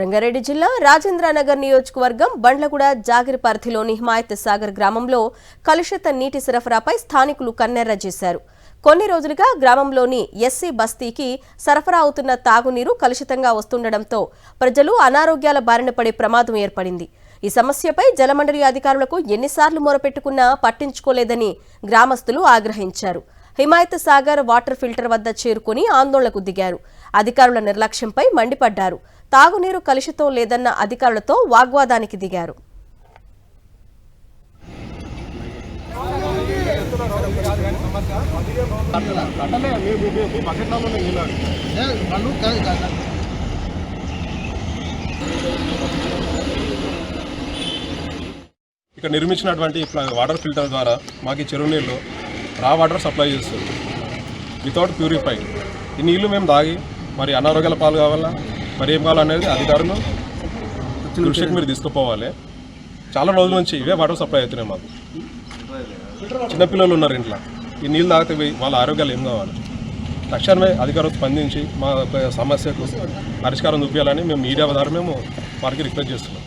రంగారెడ్డి జిల్లా రాజేంద్రనగర్ నియోజకవర్గం బండ్లగూడ జాగిరి పరిధిలోని హిమాయత్ సాగర్ గ్రామంలో కలుషిత నీటి సరఫరాపై స్థానికులు కన్నెర్ర చేశారు. కొన్ని రోజులుగా గ్రామంలోని ఎస్సీ బస్తీకి సరఫరా అవుతున్న తాగునీరు కలుషితంగా వస్తుండటంతో ప్రజలు అనారోగ్యాల బారిన పడే ప్రమాదం ఏర్పడింది. ఈ సమస్యపై జలమండలి అధికారులకు ఎన్నిసార్లు మొరపెట్టుకున్నా పట్టించుకోలేదని గ్రామస్తులు ఆగ్రహించారు. హిమాయత్ సాగర్ వాటర్ ఫిల్టర్ వద్ద చేరుకుని ఆందోళనకు దిగారు. అధికారుల నిర్లక్ష్యంపై మండిపడ్డారు. తాగునీరు కలుషితం లేదన్న అధికారులతో వాగ్వాదానికి దిగారు. ఇక్కడ నిర్మించినటువంటి వాటర్ ఫిల్టర్ ద్వారా మాకు చెరువు నీళ్ళు రా వాటర్ సప్లై చేస్తుంది వితౌట్ ప్యూరిఫై. ఈ నీళ్లు మేము తాగి మరి అనారోగ్యాల పాలు కావాలా మరి ఏం కావాలనేది అధికారులు దృష్టికి మీరు తీసుకుపోవాలి. చాలా రోజుల నుంచి ఇవే వాటర్ సప్లై అవుతున్నాయి. మాకు చిన్నపిల్లలు ఉన్నారు ఇంట్లో, ఈ నీళ్ళు తాగితే వాళ్ళ ఆరోగ్యాలు ఏం కావాలి. తక్షణమే అధికారులు స్పందించి మా సమస్యకు పరిష్కారం చూపించాలని మేము మీడియా ద్వారా మేము వారికి రిక్వెస్ట్ చేస్తున్నాం.